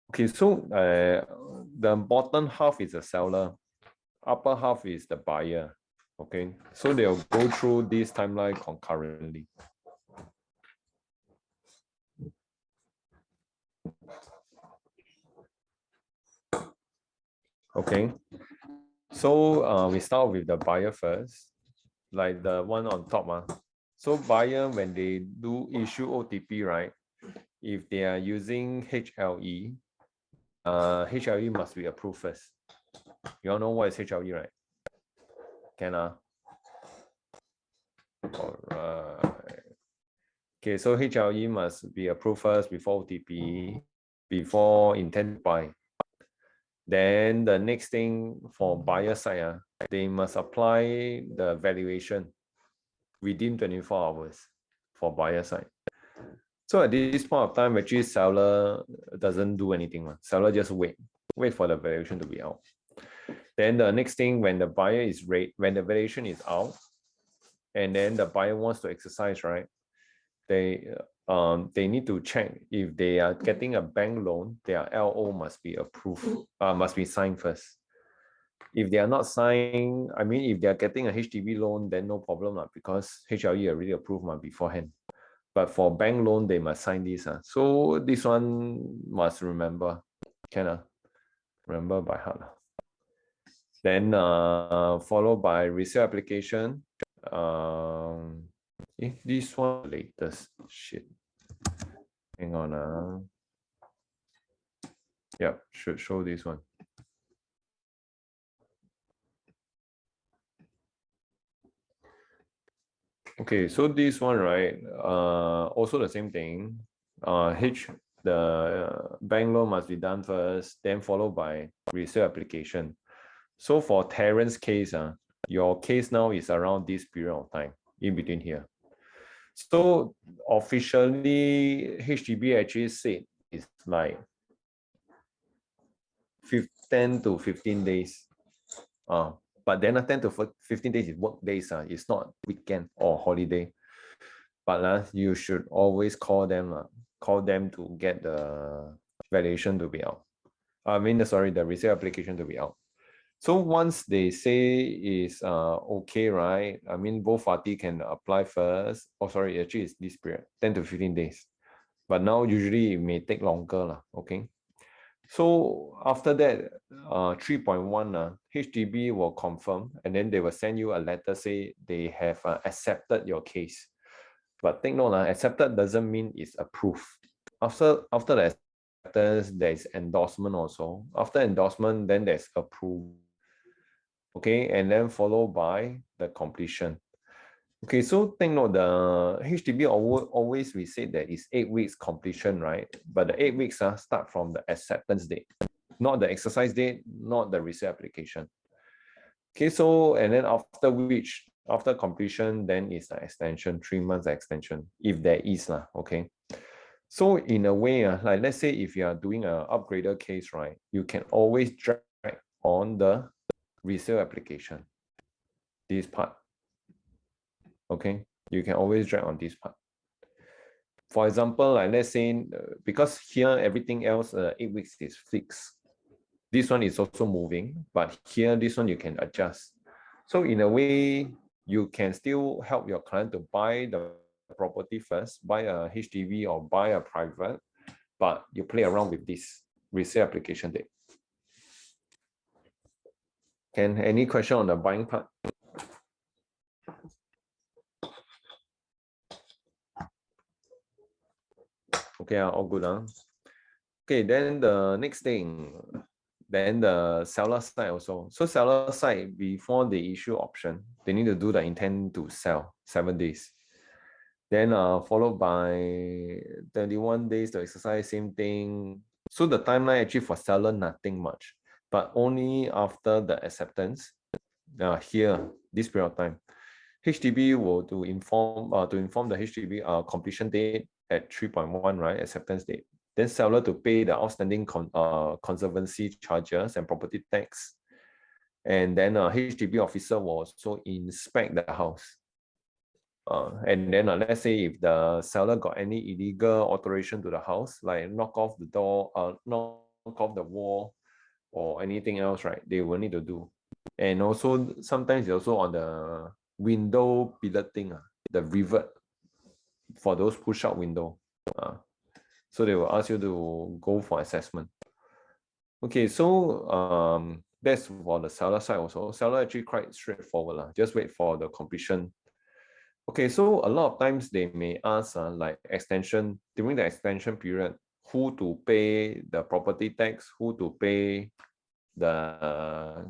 Okay, so the bottom half is the seller, upper half is the buyer. Okay, so they'll go through this timeline concurrently. Okay, so we start with the buyer first, like the one on top. So buyer, when they do issue OTP, right? If they are using HLE, HLE must be approved first. You all know what is HLE, right? Can all right. Okay, so HLE must be approved first before OTP, before intent to buy. Then the next thing for buyer side, they must apply the valuation within 24 hours for buyer side. So at this point of time, actually seller doesn't do anything. Seller just wait for the valuation to be out. Then the next thing, when the buyer is when the valuation is out, and then the buyer wants to exercise, right? They need to check if they are getting a bank loan, their LO must be approved, must be signed first. If they are not signed, I mean, if they are getting a HDB loan, then no problem because HLE already approved beforehand. But for bank loan, they must sign this. So this one must remember. Can remember by heart. Then followed by resale application. This one latest shit. Hang on. Yeah, should show this one. Okay, so this one, right? Also the same thing. The bank loan must be done first, then followed by resale application. So for Terrence's case, your case now is around this period of time, in between here. So officially, HDB actually said it's like 10 to 15 days. But then 10 to 15 days is work days. It's not weekend or holiday. But you should always call them to get the valuation to be out. The resale application to be out. So once they say is okay, right? I mean, both parties can apply first. Oh, sorry, actually it's this period, 10 to 15 days. But now usually it may take longer, okay? So after that, 3.1, HDB will confirm, and then they will send you a letter say they have accepted your case. But take note, accepted doesn't mean it's approved. After the acceptance, there's endorsement also. After endorsement, then there's approval. Okay, and then followed by the completion. Okay, so take note, the HDB always we say that it's 8 weeks completion, right? But the 8 weeks start from the acceptance date, not the exercise date, not the resale application. Okay, so and then after completion, then it's an extension, 3 months extension, if there is okay. So in a way, like let's say if you are doing an upgrader case, right, you can always drag on the resale application, this part. Okay, you can always drag on this part. For example, like let's say, because here everything else, 8 weeks is fixed. This one is also moving, but here, this one you can adjust. So in a way, you can still help your client to buy the property first, buy a HDB or buy a private, but you play around with this resale application date. Any question on the buying part? Okay, all good. Okay, then the next thing, then the seller side also. So seller side, before they issue option, they need to do the intent to sell 7 days. Then followed by 31 days to exercise, same thing. So the timeline actually for seller, nothing much, but only after the acceptance, here, this period of time, HDB will to inform the HDB completion date at 3.1, right, acceptance date. Then seller to pay the outstanding conservancy charges and property tax. And then HDB officer will also inspect the house. And then let's say if the seller got any illegal alteration to the house, like knock off the door, knock off the wall or anything else, right? They will need to do. And also sometimes also on the window piloting, the rivet for those push-out window. So they will ask you to go for assessment. Okay, so that's for the seller side also. Seller actually quite straightforward. Just wait for the completion. Okay, so a lot of times they may ask like extension, during the extension period, who to pay the property tax, who to pay the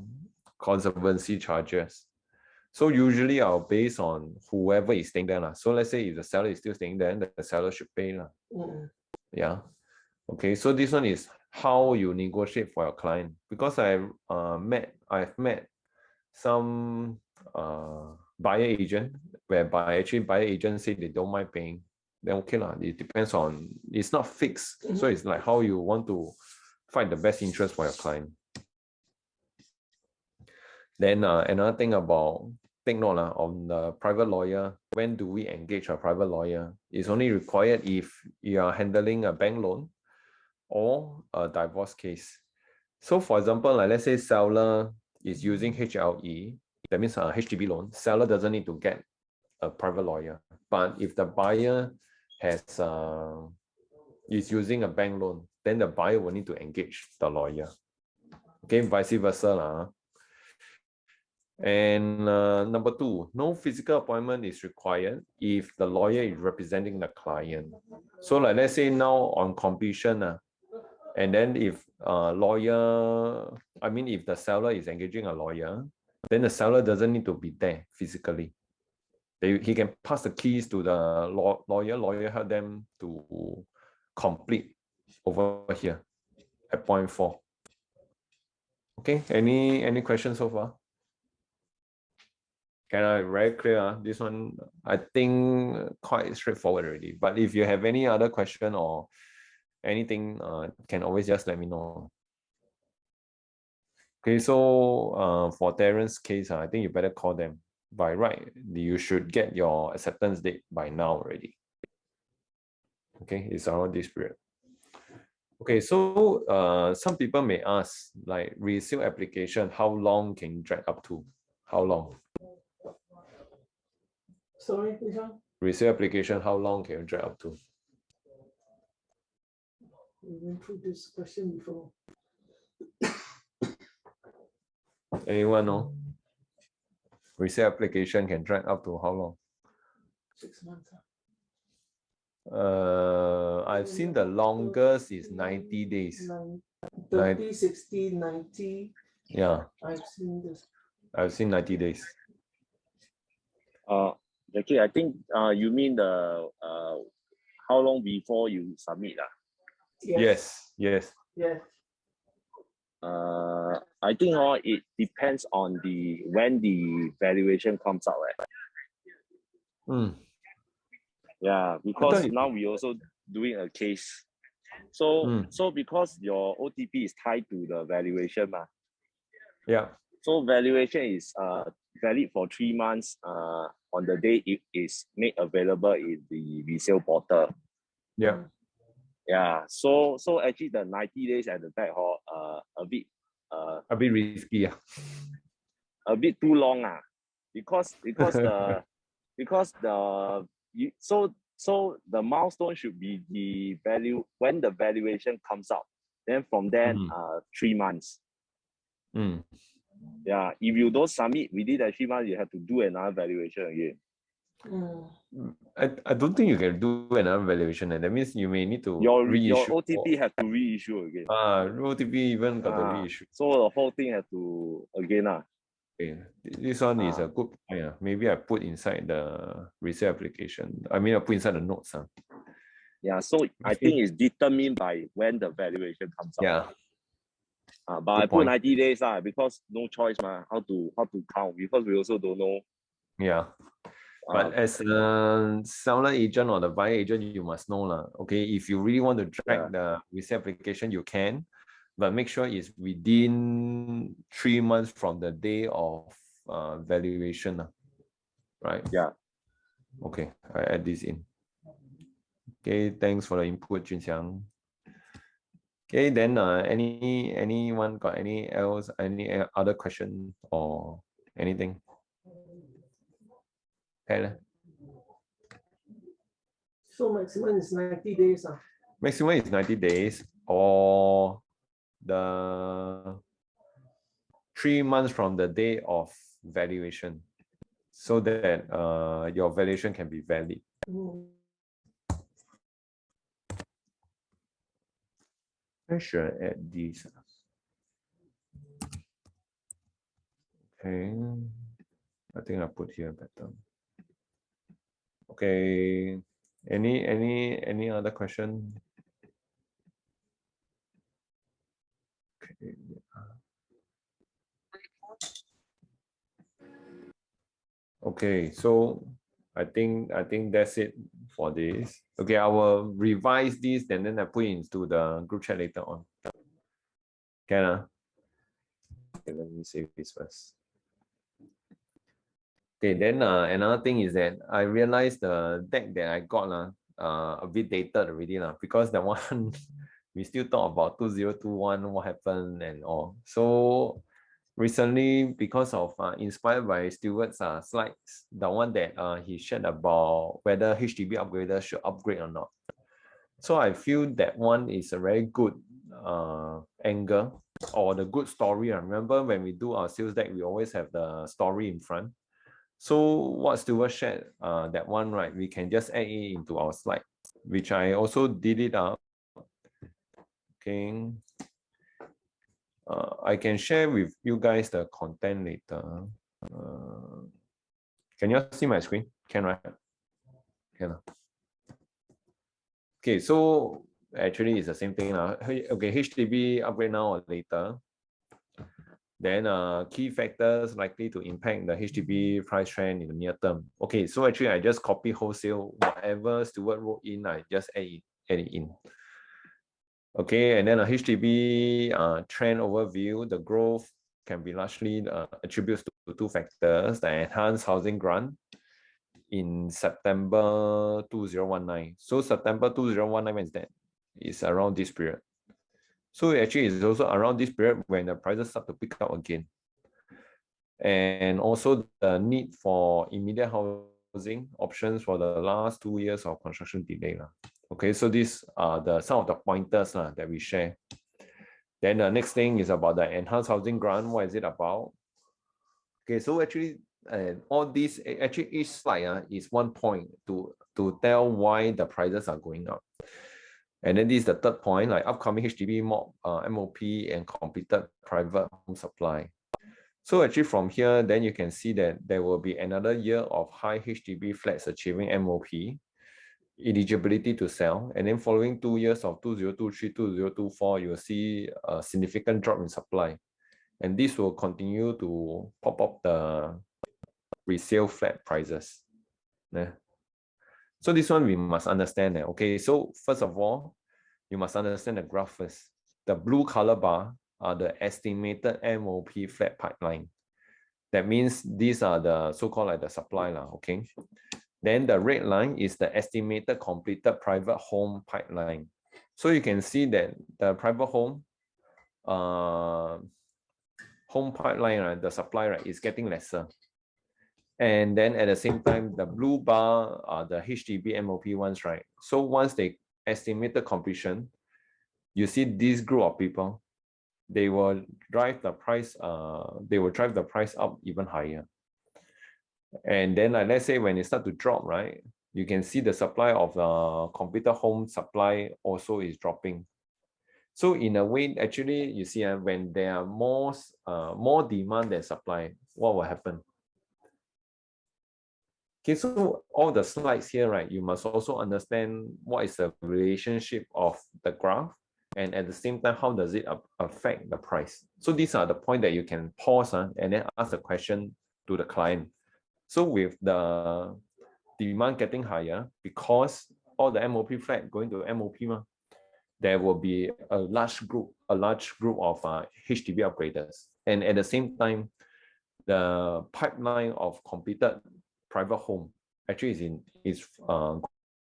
conservancy charges. So usually I'll base on whoever is staying there. So let's say if the seller is still staying there, the seller should pay. Yeah. Okay, so this one is how you negotiate for your client. Because I've met some buyer agent whereby actually buyer agent say they don't mind paying. Then okay lah. It depends on, it's not fixed. So it's like how you want to find the best interest for your client. Then another thing about, take note on the private lawyer. When do we engage a private lawyer? It's only required if you are handling a bank loan or a divorce case. So for example, like let's say seller is using HLE, that means a HDB loan. Seller doesn't need to get a private lawyer. But if the buyer has is using a bank loan, then the buyer will need to engage the lawyer. Okay, vice versa. And number two, no physical appointment is required if the lawyer is representing the client. So like let's say now on completion, and then if if the seller is engaging a lawyer, then the seller doesn't need to be there physically. He can pass the keys to the lawyer help them to complete over here at point 4. Okay, any questions so far? Very clear. This one, I think quite straightforward already. But if you have any other question or anything, can always just let me know. Okay, so for Terrence's case, I think you better call them. By right, you should get your acceptance date by now already. Okay, it's around this period. Okay, so some people may ask, like resale application, how long can you drag up to? How long? Sorry, which one? Resale application, how long can you drag up to? We went through this question before. Anyone know? Resale application can drag up to how long? 6 months. I've seen the longest is 90 days. 30, 60, 90. Yeah. I've seen this. I've seen 90 days. Okay, I think you mean the how long before you submit? Yes. Yes. I think it depends on when the valuation comes out, right? Yeah, because now we also doing a case. So because your OTP is tied to the valuation, yeah. So valuation is valid for 3 months on the day it is made available in the resale portal. Yeah. Yeah. So actually the 90 days at the back a bit risky. A bit too long because the milestone should be the value when the valuation comes out. Then from there 3 months. Yeah, if you don't submit within the 3 months, you have to do another valuation again. I don't think you can do another valuation. That means you may need to reissue. Your OTP have to reissue again. OTP even got the reissue. So the whole thing have to again. Okay. This one is a good point. Maybe I put inside the resale application. I put inside the notes. Yeah, so I think it's determined by when the valuation comes out. Yeah. But good I put point. 90 days because no choice how to count, because we also don't know. Yeah. But as a seller agent or the buyer agent, you must know okay, if you really want to drag the resale application, you can, but make sure it's within 3 months from the day of valuation, right? Yeah. Okay, I add this in. Okay, thanks for the input, Junxiang. Okay, then anyone got any other question or anything? Okay. So maximum is 90 days. Maximum is 90 days or the 3 months from the day of valuation, so that your valuation can be valid. I should add these. Okay, I think I put here better. Okay, any other question? Okay. Okay, so I think that's it for this. Okay, I will revise this and then I put into the group chat later on. Can okay, let me save this first. Okay, then another thing is that I realized the deck that I got a bit dated already because the one we still talk about 2021 what happened and all. So recently, because of inspired by Stewart's slides, the one that he shared about whether HDB upgraders should upgrade or not. So I feel that one is a very good angle or the good story. Remember when we do our sales deck, we always have the story in front. So what Stewart shared, that one, right, we can just add it into our slide, which I also did it up. Okay. I can share with you guys the content later. Can you see my screen? Can, right? Can. Okay, so actually it's the same thing. Okay, HDB upgrade now or later. Then key factors likely to impact the HDB price trend in the near term. Okay, so actually I just copy wholesale, whatever Stewart wrote in, I just add it in. Okay, and then a HDB trend overview, the growth can be largely attributed to 2 factors: the enhanced housing grant in September 2019. So September 2019, when is that? It's around this period. So actually it's also around this period when the prices start to pick up again. And also the need for immediate housing options for the last 2 years of construction delay. Okay, so these are some of the pointers that we share. Then the next thing is about the enhanced housing grant. What is it about? Okay, so actually all these, actually each slide is one point to tell why the prices are going up. And then this is the third point, like upcoming HDB MOP and completed private home supply. So actually from here, then you can see that there will be another year of high HDB flats achieving MOP, eligibility to sell. And then following 2 years of 2023, 2024, you'll see a significant drop in supply. And this will continue to pop up the resale flat prices. Yeah. So this one we must understand that. Okay, so first of all, you must understand the graph first. The blue color bar are the estimated MOP flat pipeline. That means these are the so-called like the supply, okay? Then the red line is the estimated completed private home pipeline. So you can see that the private home pipeline, right, the supply, right, is getting lesser. And then at the same time, the blue bar are the HDB MOP ones, right? So once they estimate the completion, you see this group of people, they will drive the price, up even higher. And then let's say when it start to drop, right, you can see the supply of the completed home supply also is dropping. So in a way, actually, you see when there are more demand than supply, what will happen? Okay, so all the slides here, right, you must also understand what is the relationship of the graph, and at the same time, how does it affect the price? So these are the points that you can pause and then ask the question to the client. So with the demand getting higher, because all the MOP flat going to MOP, there will be a large group of HDB upgraders. And at the same time, the pipeline of completed private home actually is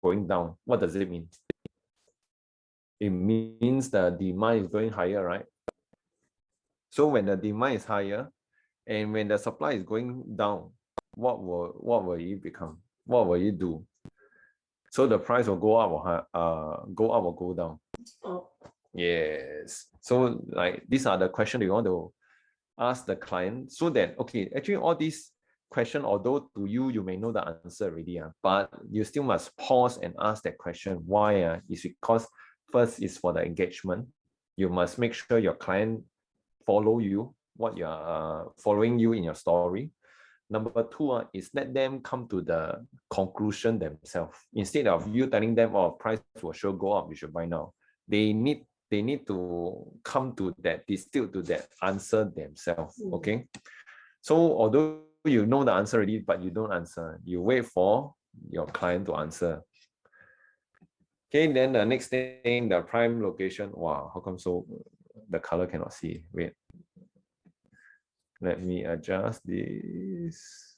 going down. What does it mean? it means the demand is going higher, right? So when the demand is higher and when the supply is going down, what will it become? What will it do? So the price will go up or go down. Oh. Yes. So like these are the questions you want to ask the client so that, okay, actually all these questions, although to you, you may know the answer already, but you still must pause and ask that question. Why? Is because first is for the engagement. You must make sure your client follow you, what you are following you in your story. Number two is let them come to the conclusion themselves. Instead of you telling them, oh, price will sure go up, you should buy now. They need to come to that, distill to that answer themselves. Okay. So although you know the answer already, but you don't answer, you wait for your client to answer. Okay, then the next thing, the prime location. Wow, how come so the color cannot see? Wait. Let me adjust this.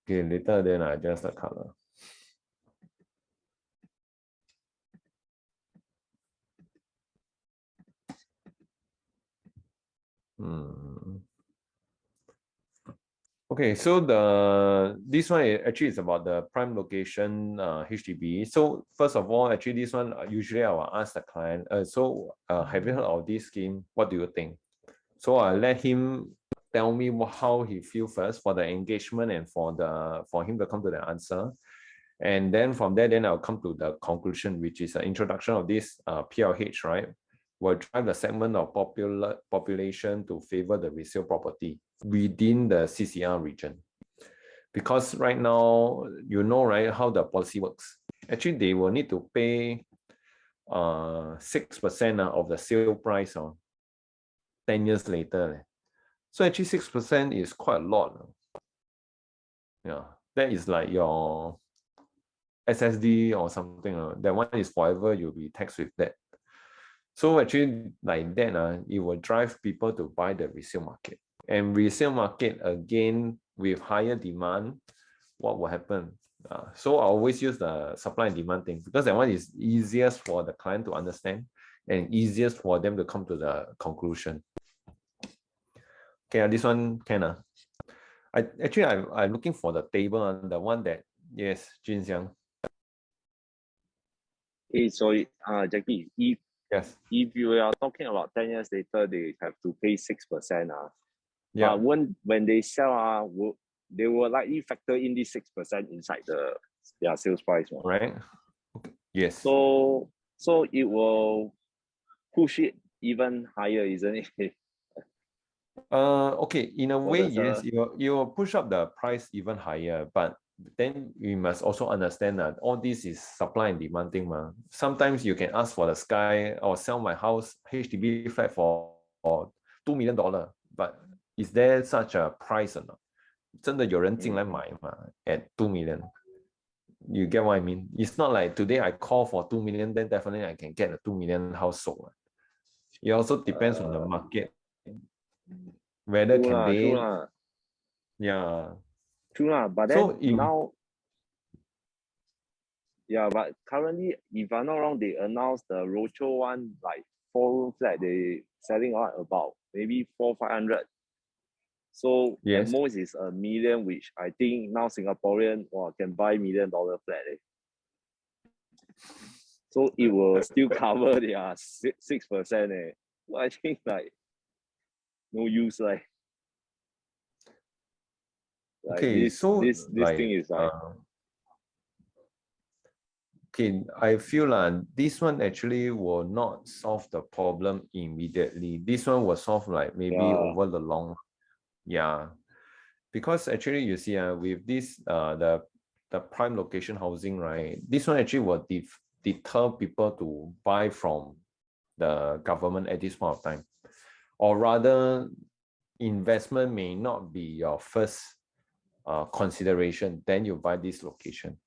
Okay, later then I adjust the color. Okay, so this one actually is about the prime location HDB. So first of all, actually this one usually I will ask the client. Have you heard of this scheme? What do you think? So I let him tell me how he feels first for the engagement and for him to come to the answer. And then from there, then I'll come to the conclusion, which is the introduction of this PLH, right? Will drive the segment of population to favor the resale property within the CCR region. Because right now, you know, right, how the policy works. Actually, they will need to pay 6% of the sale price 10 years later. So actually 6% is quite a lot. Yeah, that is like your SSD or something. That one is forever, you'll be taxed with that. So actually like that, it will drive people to buy the resale market. And resale market, again, with higher demand, what will happen? So I always use the supply and demand thing because that one is easiest for the client to understand and easiest for them to come to the conclusion. Okay, this one can. I'm looking for the table, the one that, yes, Jin Xiang. Hey, sorry, Jackie, Yes. If you are talking about 10 years later, they have to pay 6%. Yeah. But when they sell, they will likely factor in this 6% inside their sales price. Right. Okay. Yes. So it will push it even higher, isn't it? Okay, in a way, yes, you will push up the price even higher, but then we must also understand that all this is supply and demand thing. Sometimes you can ask for the sky or sell my house HDB flat for $2 million, but is there such a price or not? 真的有人进来买嘛 at 2 million? You get what I mean? It's not like today I call for 2 million, then definitely I can get a 2 million house sold. It also depends on the market. Whether true can they? True yeah. True but then now, yeah, but currently, if I'm not wrong, they announced the Rocho one, like 4-room flat, they selling about maybe 400-500. So yes. at most is $1 million, which I think now Singaporean can buy $1 million flat. So it will still cover their 6%. So I think like no use okay, this thing is like okay, I feel like this one actually will not solve the problem immediately. This one will solve like maybe over the long, because actually you see with this the prime location housing, right, this one actually will deter people to buy from the government at this point of time, or rather investment may not be your first consideration, then you buy this location.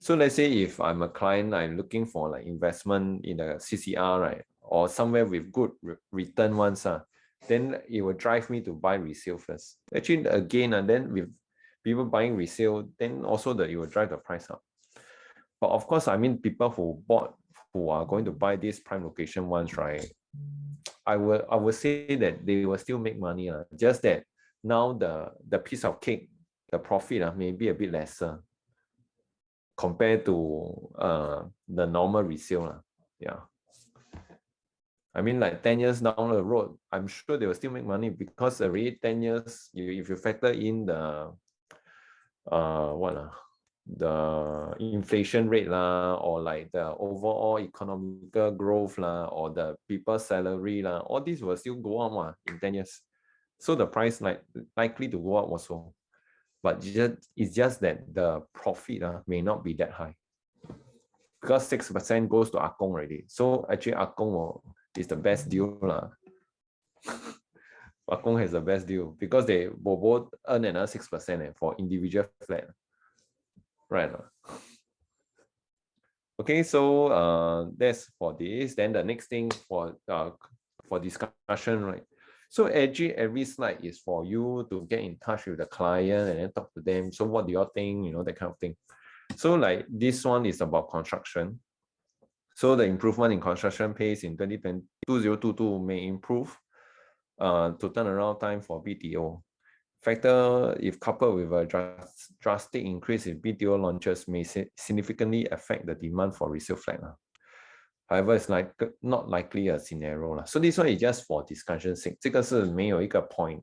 So let's say if I'm a client, I'm looking for like investment in a CCR, right, or somewhere with good return ones, then it will drive me to buy resale first. Actually, again, and then people buying resale, then also it will drive the price up. But of course, I mean, people who are going to buy these prime location ones, right? I would say that they will still make money. Just that now the piece of cake, the profit may be a bit lesser compared to the normal resale. Yeah. I mean, like 10 years down the road, I'm sure they will still make money because already 10 years, if you factor in the the inflation rate or like the overall economical growth or the people's salary all these will still go up in 10 years. So the price likely to go up also. But it's just that the profit may not be that high. Because 6% goes to Akong already. So actually Akong is the best deal. Akong has the best deal because they both earn another 6% for individual flat. Right. Okay, so that's for this. Then the next thing for discussion, right? So actually every slide is for you to get in touch with the client and then talk to them. So what do you think? That kind of thing. So like this one is about construction. So the improvement in construction pace in 2022 may improve to turnaround time for BTO. Factor, if coupled with a drastic increase in BTO launches, may significantly affect the demand for resale flat. However, it's not likely a scenario. So this one is just for discussion sake. 这个是没有一个 point.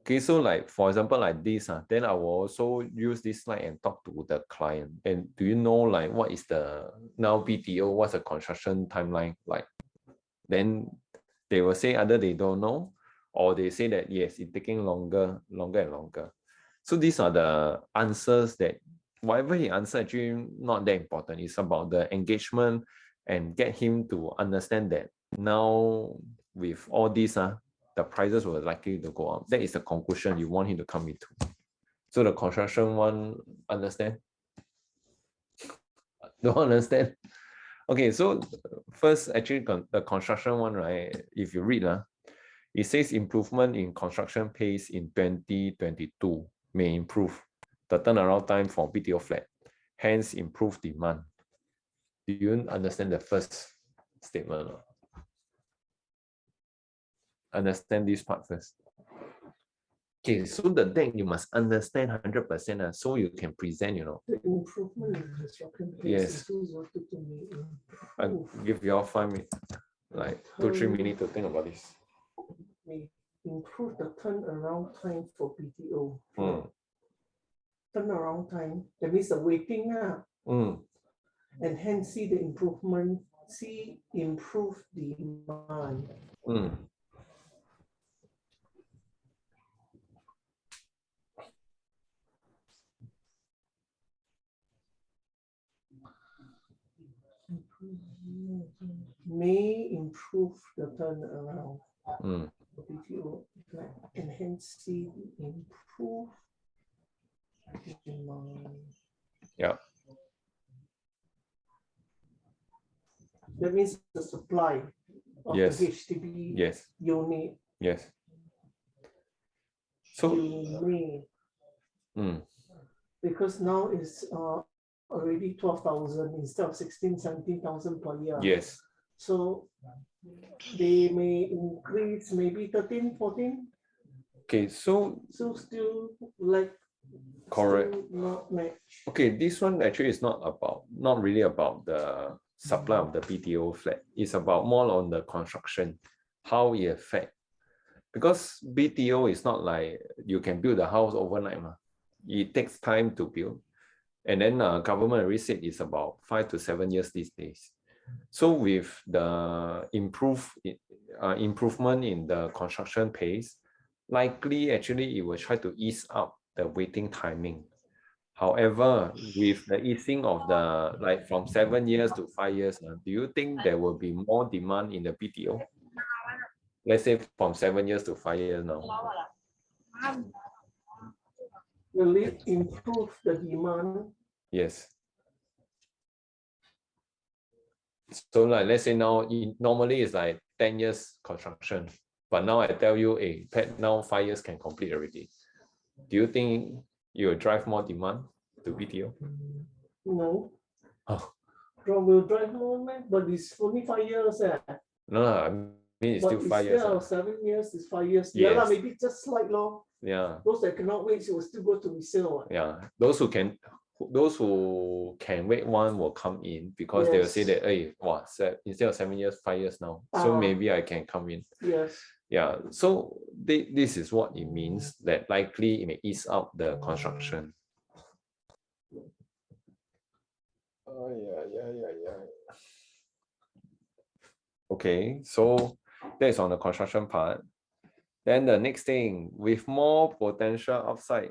Okay, so like for example like this, then I will also use this slide and talk to the client. And do you know like what is the now BTO, what's the construction timeline like? Then they will say either they don't know, or they say that yes, it's taking longer and longer. So these are the answers that whatever he answered actually not that important. It's about the engagement and get him to understand that now with all this, the prices were likely to go up. That is the conclusion you want him to come into. So the construction one, understand? Don't understand? Okay, so first, actually, the construction one, right? If you read, it says improvement in construction pace in 2022 may improve the turnaround time for BTO flat, hence improve demand. Do you understand the first statement? Understand this part first. Okay, so the deck you must understand 100%, so you can present, The improvement in construction pace. Yes. I'll give you all 5 minutes, like 2-3 minutes to think about this. May improve the turnaround time for BTO. Turnaround time, that means the waiting. And hence see the improvement, improve demand. May improve the turnaround for BTO, and hence see improve demand. Yeah. That means the supply of Yes. the HDB Yes. unit. Yes. So because now it's already 12,000 instead of 16,000-17,000 per year. Yes. So they may increase maybe 13, 14. Okay, so still like correct. Still not match. Okay, this one actually is not really about the supply of the BTO flat. It's about more on the construction, how it affect. Because BTO is not like you can build a house overnight. It takes time to build. And then government already said it's about 5 to 7 years these days. So with the improvement in the construction pace, likely actually it will try to ease up the waiting timing. However, with the easing of the from 7 years to 5 years, do you think there will be more demand in the BTO? Let's say from 7 years to 5 years now. Will it improve the demand? Yes. So like let's say now, normally it's like 10 years construction, but now I tell you, now 5 years can complete already. Do you think You will drive more demand to BTO? No. Oh. Will drive more, man, but it's only 5 years. No, I mean it's still 5 years. Yeah, 7 years is 5 years. Yeah, Yes. maybe just slight law. Yeah. Those that cannot wait will still go to resale. Yeah. Those who can wait one will come in because they will say that, hey, what, instead of 7 years, 5 years now. So maybe I can come in. Yes. Yeah. So this is what it means, that likely it may ease up the construction. Okay, so that's on the construction part. Then the next thing, with more potential upside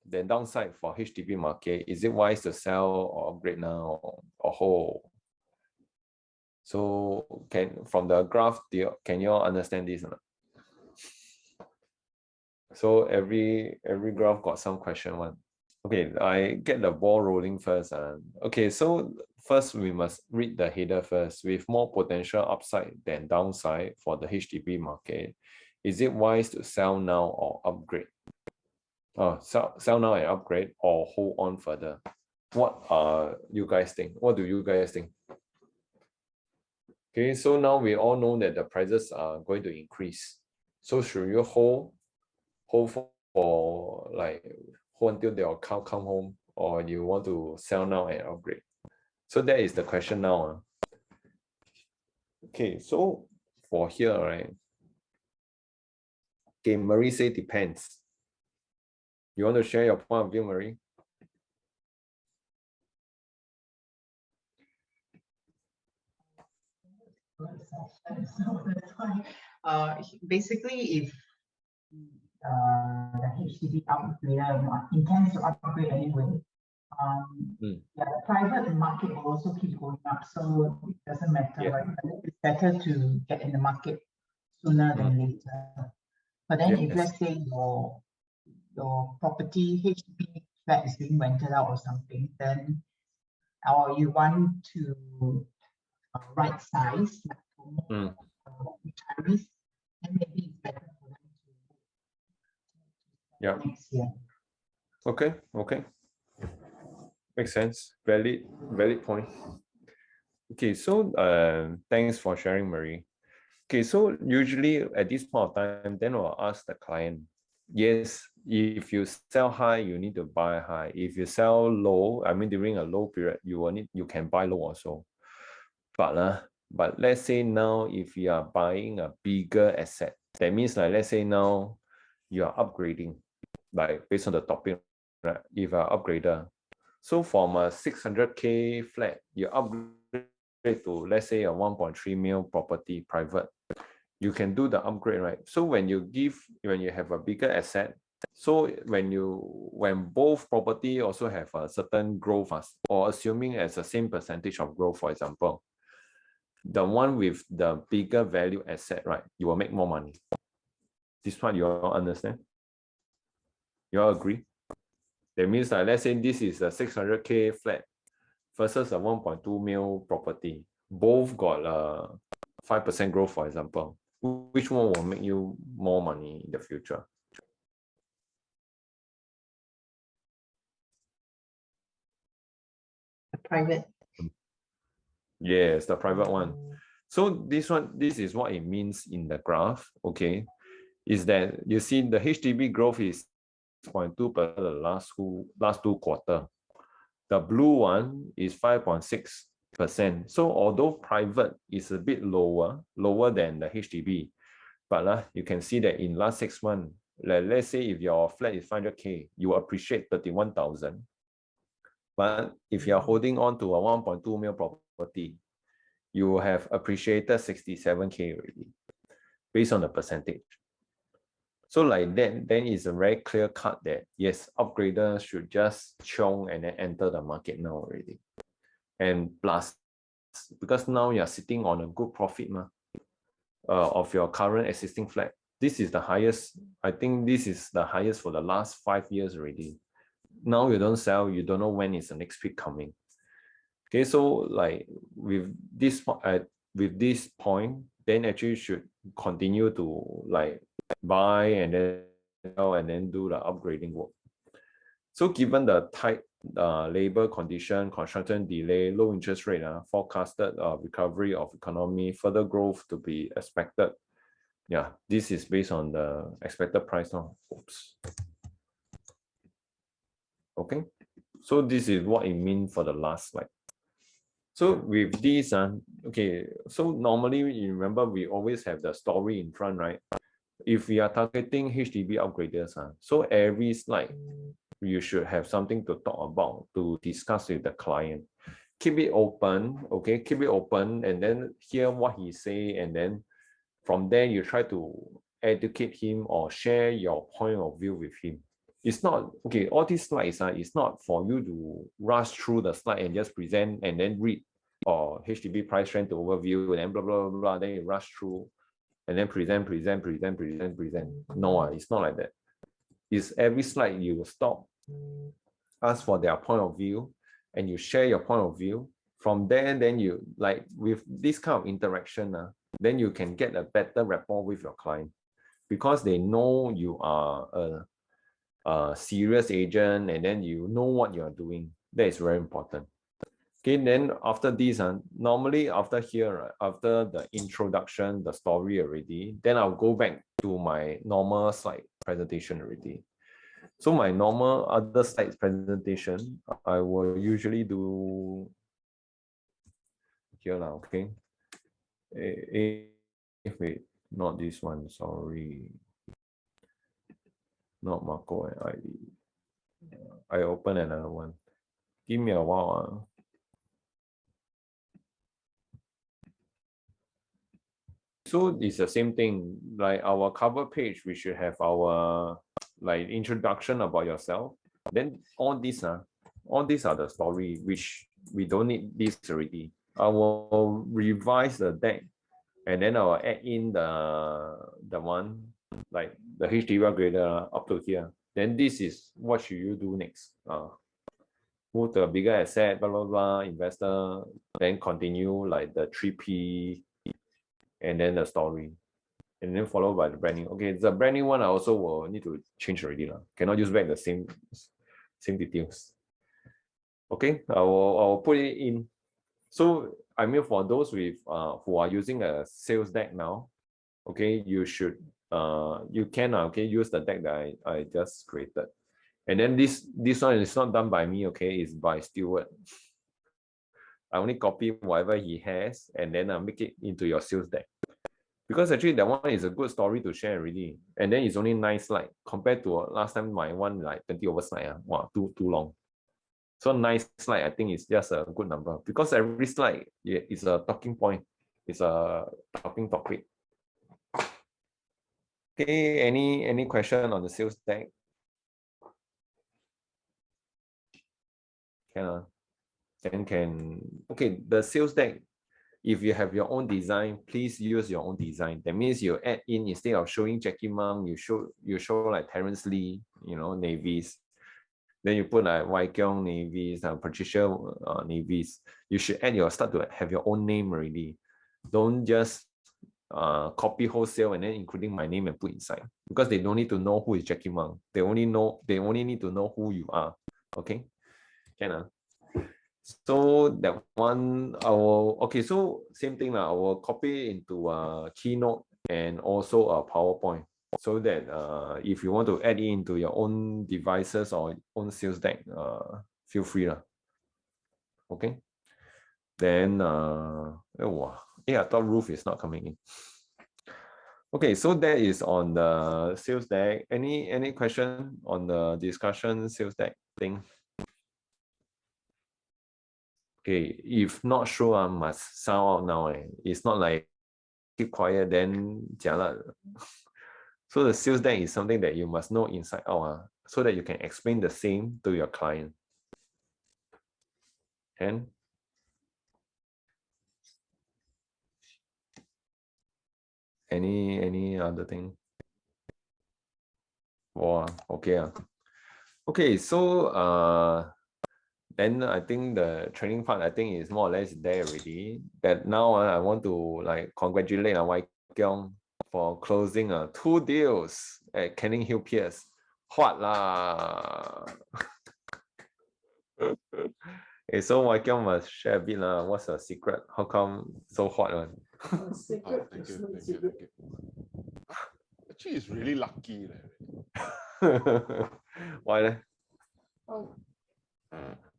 than downside for HDB market, is it wise to sell or upgrade now or hold? So from the graph, can you all understand this or not? So every graph got some question one. Okay, I get the ball rolling first. Okay, so first we must read the header first. With more potential upside than downside for the HDB market, is it wise to sell now or upgrade? Sell now and upgrade, or hold on further? What you guys think? What do you guys think? Okay, so now we all know that the prices are going to increase. So should you hold for like hold until your cow come home, or you want to sell now and upgrade? So that is the question now. Okay, so for here, right? Okay, Marie say depends. You want to share your point of view, Marie? Basically, if the HDB upgrader intends to upgrade anyway, yeah, the private market will also keep going up, so it doesn't matter, right? It's better to get in the market sooner than later. But then if let's say your property HDB flat is being rented out or something, then or you want to right size like for retirees, then maybe it's better for them to next year. Okay. Makes sense. Valid point. Okay, so thanks for sharing, Marie. Okay, so usually at this point of time, then we'll ask the client, yes, if you sell high, you need to buy high. If you sell low, I mean during a low period, you can buy low also. But let's say now if you are buying a bigger asset, that means like let's say now you are upgrading, like based on the topic, right? If you are upgrader, so from a 600K flat, you upgrade to let's say a 1.3 mil property private, you can do the upgrade, right? So when you have a bigger asset, so when both property also have a certain growth, or assuming as the same percentage of growth, for example, the one with the bigger value asset, right, you will make more money. This one you all understand? You all agree? That means that let's say this is a 600K flat versus a 1.2 mil property. Both got 5% growth, for example. Which one will make you more money in the future? The private. Yes, the private one. So this is what it means in the graph, okay, is that you see the HDB growth is 0.2% the last two quarters. The blue one is 5.6%. So although private is a bit lower than the HDB, but you can see that in last 6 months, let's say if your flat is 500K, you appreciate 31,000. But if you are holding on to a 1.2 mil property, you have appreciated 67K already, based on the percentage. So like that, then it's a very clear cut that yes, upgraders should just chong and then enter the market now already. And plus, because now you're sitting on a good profit of your current existing flat. This is the highest, I think this is the highest for the last 5 years already. Now you don't sell, you don't know when is the next peak coming. Okay, so like with this point, then actually should continue to like buy and then do the upgrading work. So given the tight labor condition, construction delay, low interest rate, forecasted recovery of economy, further growth to be expected. Yeah, this is based on the expected price now. Oops. Okay, so this is what it means for the last slide. So with this, okay, so normally you remember we always have the story in front, right? If we are targeting HDB upgraders, so every slide you should have something to talk about, to discuss with the client. Keep it open, okay? Keep it open and then hear what he say, and then from there you try to educate him or share your point of view with him. It's not, okay, all these slides, it's not for you to rush through the slide and just present and then read or HDB price trend to overview and then blah, blah, blah, blah, then you rush through and then present. No, it's not like that. It's every slide you stop, ask for their point of view, and you share your point of view. From there, then you, like with this kind of interaction, then you can get a better rapport with your client because they know you are a serious agent and then you know what you are doing. That is very important. Okay, then after this, normally after here, after the introduction, the story already, then I'll go back to my normal slide presentation already. So my normal other slides presentation, I will usually do here now, okay? Wait, not this one, sorry. Not Marco and ID. I open another one. Give me a while. So it's the same thing, like our cover page, we should have our like introduction about yourself. Then all these are the story, which we don't need this already. I will revise the deck and then I will add in the one like the HDB upgrader up to here. Then this is what should you do next. Move to a bigger asset, blah blah blah, investor, then continue like the 3P and then the story. And then followed by the branding. Okay, the branding one I also will need to change already. Cannot use back the same details. Okay, I will put it in. So I mean for those with who are using a sales deck now, okay, you should you can okay use the deck that I just created. And then this one is not done by me, okay, it's by Stewart. I only copy whatever he has and then I make it into your sales deck. Because actually that one is a good story to share already. And then it's only 9 slides compared to last time my one like 20 over slide. Wow, too long. So 9 slides, I think it's just a good number because every slide is a talking point. It's a talking topic. Okay, any question on the sales deck? Okay, the sales deck, if you have your own design, please use your own design. That means you add in, instead of showing Jackie Mung, you show like Terence Lee, navies. Then you put like Wai Keong navies, Patricia navies. You should start to have your own name already. Don't just copy wholesale and then including my name and put inside, because they don't need to know who is Jackie Mung. They only need to know who you are. Okay, so that one okay, so same thing I will copy into a Keynote and also a PowerPoint, so that if you want to add it into your own devices or own sales deck, feel free. Okay, then I thought Ruth is not coming in. Okay, so that is on the sales deck. Any question on the discussion sales deck thing? Okay, if not sure, I must sound out now. It's not like keep quiet then jialat. So the sales deck is something that you must know inside out, so that you can explain the same to your client. And any other thing? Oh, okay. Okay, so then I think the training part, I think is more or less there already. But now I want to like congratulate Wai Keong for closing 2 deals at Canning Hill Piers. What lah? Hey, so Wai Keong must share a bit lah. What's the secret? How come so hot one? Secret Thank is you, not thank you, secret. thank you. Actually, it's really lucky. Why? Leh? Oh,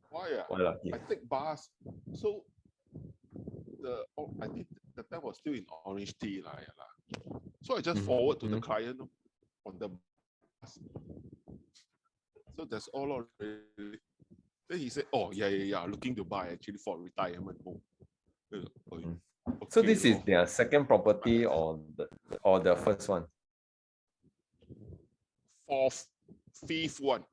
Why? Why lucky? I take bus. So I did the time was still in orange tea lah. So I just forward to the client on the bus. So that's all already. Then he said, "Oh yeah, looking to buy actually for retirement home." So this is their second property or the first one? Fourth, fifth one.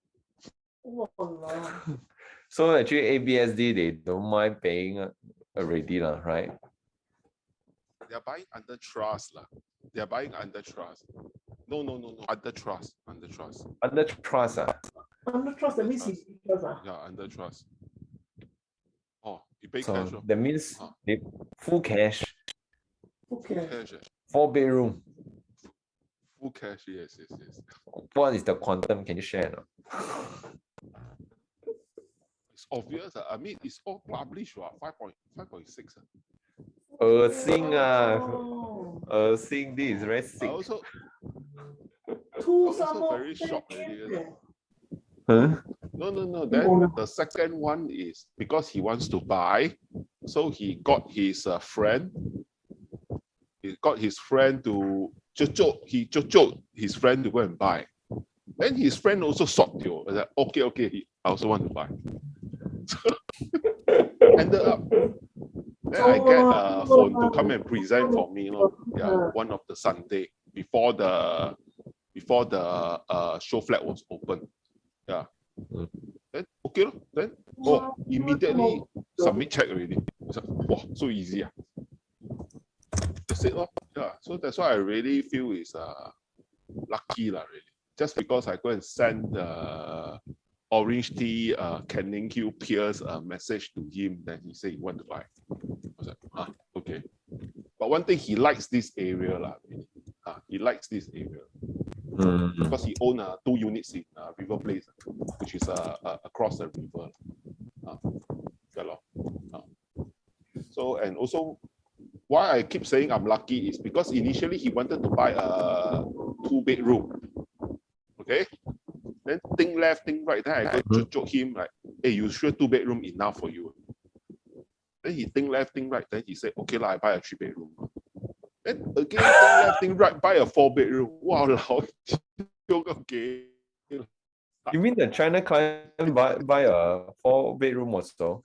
walao. So actually ABSD they don't mind paying already lah, right? They are buying under trust lah. They are buying under trust. No. Under trust. Under trust ah? Under trust, that means he trust. Yeah, under trust. Oh, you pay So cash. that means they full cash, Okay. Cash. 4-bedroom. Full cash, yes. What is the quantum? Can you share? No? It's obvious. I mean, it's all published. 5.6. 恶心啊！Oh. 恶心, this is very I sick. also very shocked already. Huh? No. Then the second one is because he wants to buy, so he got his friend. He got his friend to jojo his friend to go and buy. Then his friend also sought you. I said, okay, I also want to buy. Ended up. Then I get a phone to come and present for me. One of the Sunday before the show flat was open. Yeah. Then okay. Then immediately submit check already. Wow, so easy. That's it. Yeah. So that's why I really feel is lucky lah, really. Just because I go and send the orange tea Canning Hill Piers message to him, then he said he want to buy. I was like, okay. But one thing, he likes this area lah. He likes this area because he owns 2 units in River Place, which is across the river. So, and also why I keep saying I'm lucky is because initially he wanted to buy a 2-bedroom. Okay. Then think left, think right. Then I go joke him like, "Hey, you sure 2-bedroom enough for you?" Then he think left, think right. Then he said, "Okay lah, I buy a 3-bedroom." Then again, think left, think right, buy a 4-bedroom. Wow, okay. You mean the China client buy a 4-bedroom also?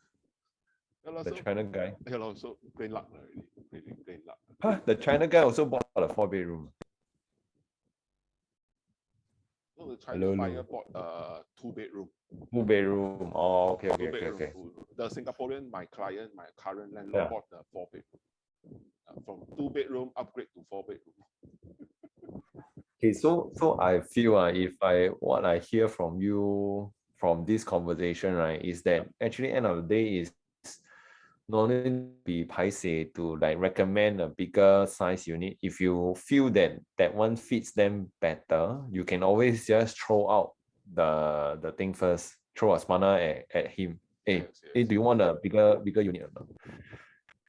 The China guy. Hello, so plain luck already. Plain luck. Huh? The China guy also bought a 4-bedroom. No, the China buyer bought a 2-bedroom. 2-bedroom. Oh, okay. The Singaporean, my client, my current landlord bought the 4-bedroom. From 2-bedroom upgrade to 4-bedroom. Okay, so I feel what I hear from you from this conversation, right, is that actually end of the day is not only be paiseh to like recommend a bigger size unit. If you feel that one fits them better, you can always just throw out the thing first, throw a spanner at him. Hey, do you want a bigger unit or not?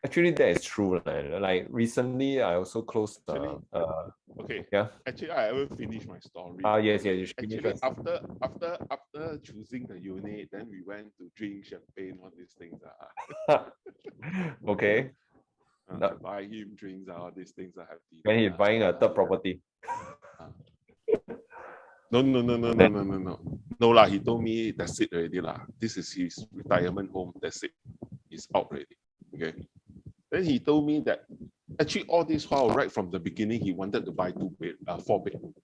Actually, that is true. Like recently, I also closed. Okay. Yeah. Actually, I haven't finished my story. Yes. You should finish actually, first. after choosing the unit, then we went to drink champagne, all these things. Okay. Buy him drinks, all these things. I have. When he's buying a third property. No. No lah. He told me that's it already lah. This is his retirement home. That's it. He's out already. Okay. Then he told me that actually all this while, right from the beginning, he wanted to buy 4-bedroom.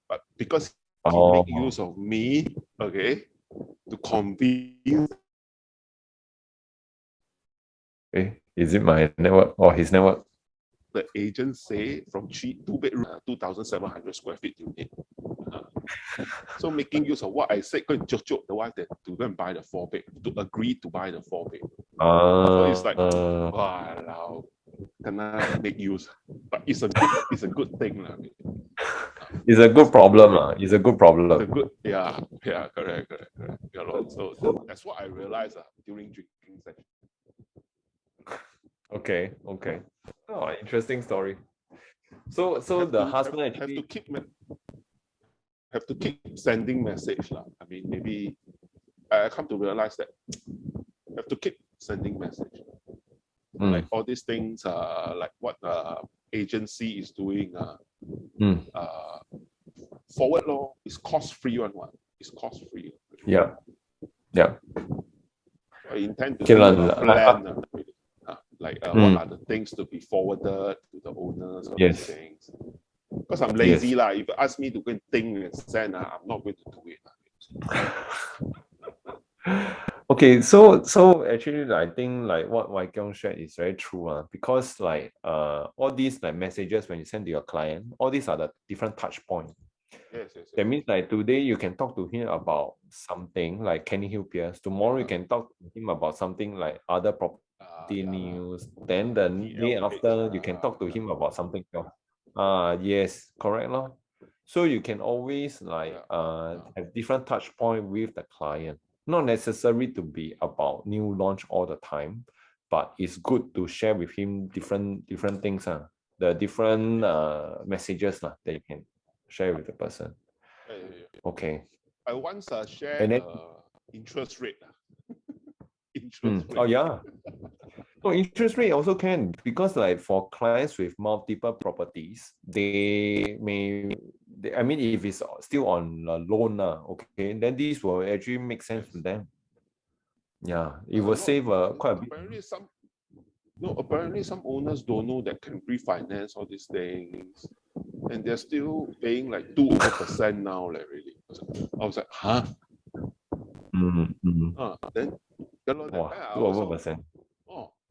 But because he made use of me, okay, to convince. Is it my network or his network? The agent say from 2-bedroom, 2,700 square feet unit. So making use of what I said, go and joke the wife that to go and buy the 4-bedroom, to agree to buy the 4-bedroom. So it's like, wow, can I make use? But it's a good thing. It's a good problem. It's a good problem. It's a good, yeah, correct. Yeah, so That's what I realized during drinking session. Okay. Oh, interesting story. So the husband actually have to keep sending message lah. I mean, maybe I come to realize that have to keep sending message. Like all these things, like what the agency is doing, forward law is cost free one. It's cost free. Yeah. I intend to do a plan. Like what are the things to be forwarded to the owners of these things. Because I'm lazy lah. If you ask me to go and think and send, I'm not going to do it. Okay, so actually I think like what Wai Keong shared is very true. Because like all these like messages when you send to your client, all these are the different touch points. Yes. That means like today you can talk to him about something like Canning Hill Piers. Tomorrow you can talk to him about something like other property news. Then the day after you can talk to him about something else. Yes, correct lor. So you can always like have different touch point with the client. Not necessary to be about new launch all the time, but it's good to share with him different things. The different messages that you can share with the person. Okay. I once shared interest rate. Interest rate. Oh yeah. So interest rate also can, because like for clients with multiple properties, I mean, if it's still on a loan, okay, then this will actually make sense to them. Yeah, it will save quite a bit. Apparently some owners don't know that can refinance all these things, and they're still paying like 2% now, like really. I was like, huh? Then wow, 2%.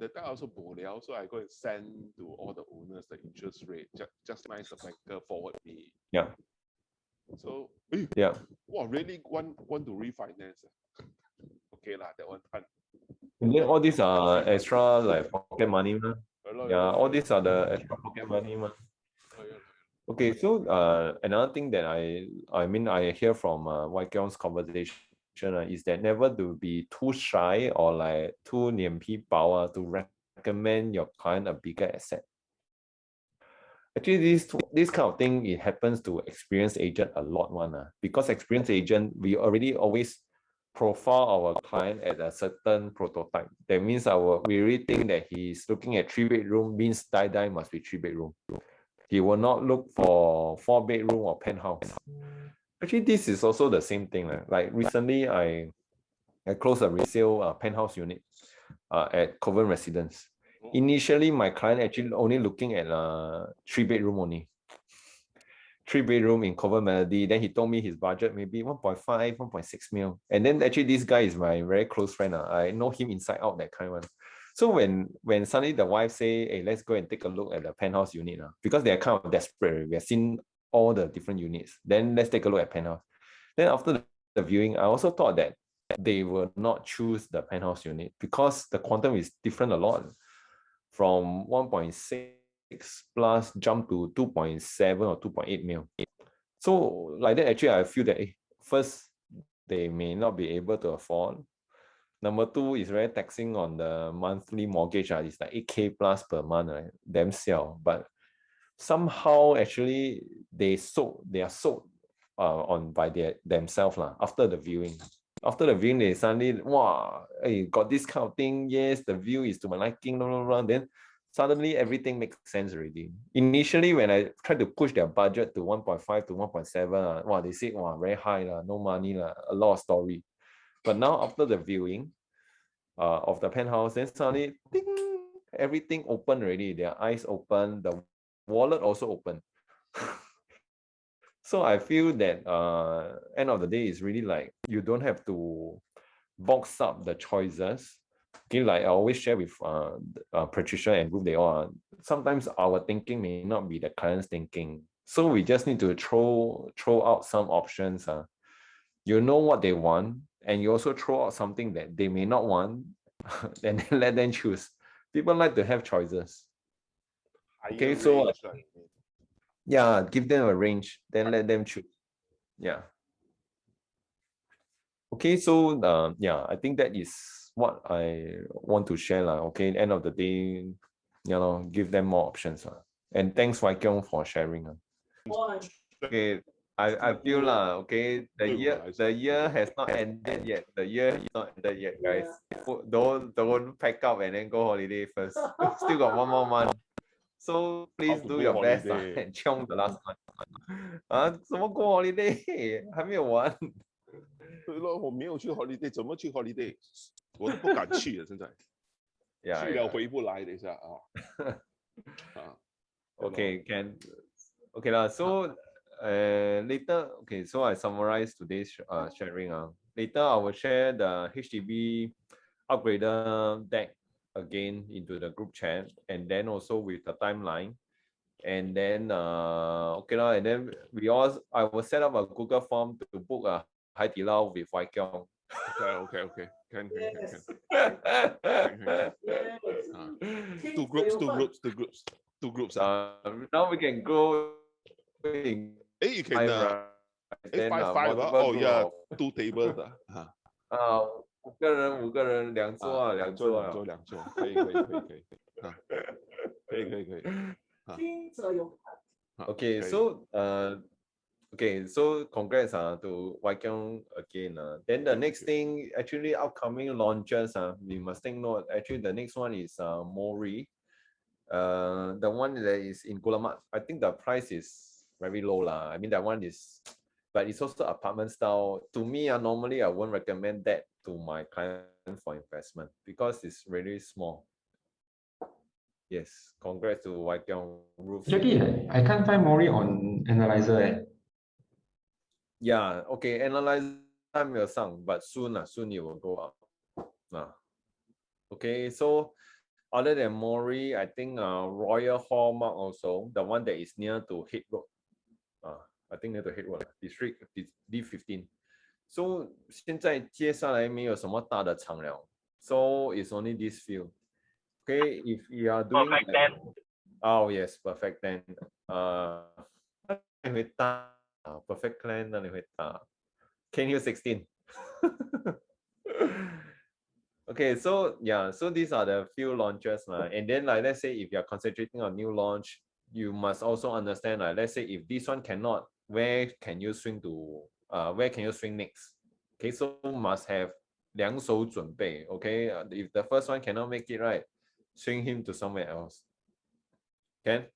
That time I also bo liao, so I go and send to all the owners the interest rate. Just nice the banker forward me. Yeah. So wow, really want to refinance. Okay lah, that one time. And then all these are extra like pocket money, all these are the extra pocket money, Okay, so another thing that I hear from Wai Keong's conversation is that never to be too shy or like too 脸皮薄 to recommend your client a bigger asset. Actually, this kind of thing, it happens to experienced agent a lot because experienced agent, we already always profile our client at a certain prototype. That means we really think that he's looking at 3-bedroom, means die must be 3-bedroom. He will not look for 4-bedroom or penthouse. Actually, this is also the same thing. Like recently, I closed a resale penthouse unit at Coven Residence. Initially, my client actually only looking at 3-bedroom only. 3-bedroom in Coven Melody. Then he told me his budget maybe 1.5, 1.6 mil. And then actually this guy is my very close friend. I know him inside out, that kind of. So when suddenly the wife say, hey, let's go and take a look at the penthouse unit, because they are kind of desperate. We have seen all the different units. Then let's take a look at penthouse. Then after the viewing, I also thought that they will not choose the penthouse unit because the quantum is different a lot. From 1.6 plus jump to 2.7 or 2.8 mil. So like that, actually, I feel that first, they may not be able to afford. Number two is very taxing on the monthly mortgage. It's like 8K plus per month, right? Themselves. But somehow actually they are sold on by themselves after the viewing. After the viewing, they suddenly, wow, hey, got this kind of thing. Yes, the view is to my liking, then suddenly everything makes sense already. Initially, when I tried to push their budget to 1.5 to 1.7, wow, they said, wow, very high, no money, a lot of story. But now after the viewing of the penthouse, then suddenly, ding, everything open already. Their eyes open, the wallet also open. So I feel that end of the day is really like you don't have to box up the choices. Okay, like I always share with Patricia and Ruth, they all sometimes our thinking may not be the client's thinking. So we just need to throw out some options. You know what they want, and you also throw out something that they may not want, and then let them choose. People like to have choices. Okay, so yeah, give them a range, then let them choose. Yeah. Okay, so yeah, I think that is what I want to share lah. Okay, end of the day, you know, give them more options lah. And thanks Wai Keong for sharing. Okay, I feel lah. Okay, the year has not ended yet. The year is not ended yet, guys. Don't pack up and then go holiday first. Still got one more month. So please do your best and chiong the last month. 什么 go holiday 还没有完。对咯，我没有去 holiday，怎么去 holiday？ 我都不敢去了，现在。去了回不来，等一下啊。Okay, can. Okay lah. So later, okay. So I summarize today's sharing. Later I will share the HDB upgrader deck again into the group chat, and then also with the timeline. And then okay lah. And then I will set up a Google form to book a Hai Di Lao with Wai Keong. Okay. Can. Two groups. Now we can go in. You can. 5 Oh yeah, 2 tables 5个人2桌2桌，可以。Okay, so okay, so congrats to Wai Keong again. Then the next thing, actually upcoming launches, we must take note. Actually, the next one is Mori. The one that is in Gulamat. I think the price is very low lah. I mean that one is, but it's also apartment style. To me, normally I won't recommend that to my client for investment because it's really small. Yes, congrats to Wai Keong. Jackie, I can't find Mori on Analyzer. Yeah, okay, Analyzer time will sung, but soon it will go up. Okay, so other than Mori, I think Royal Hallmark also, the one that is near to Head Road. I think near to Head Road, District D15. So 现在接下来没有什么大的厂了. So it's only this few. Okay, if you are doing perfect like, 10. Oh yes, perfect 10. Perfect clan 那里会打 Canning Hill 16. Okay, so yeah, so these are the few launches and then like let's say if you're concentrating on new launch, you must also understand like let's say if this one cannot, where can you swing to where can you swing next? Okay, so must have 两手准备. Okay, if the first one cannot make it right, swing him to somewhere else. Okay.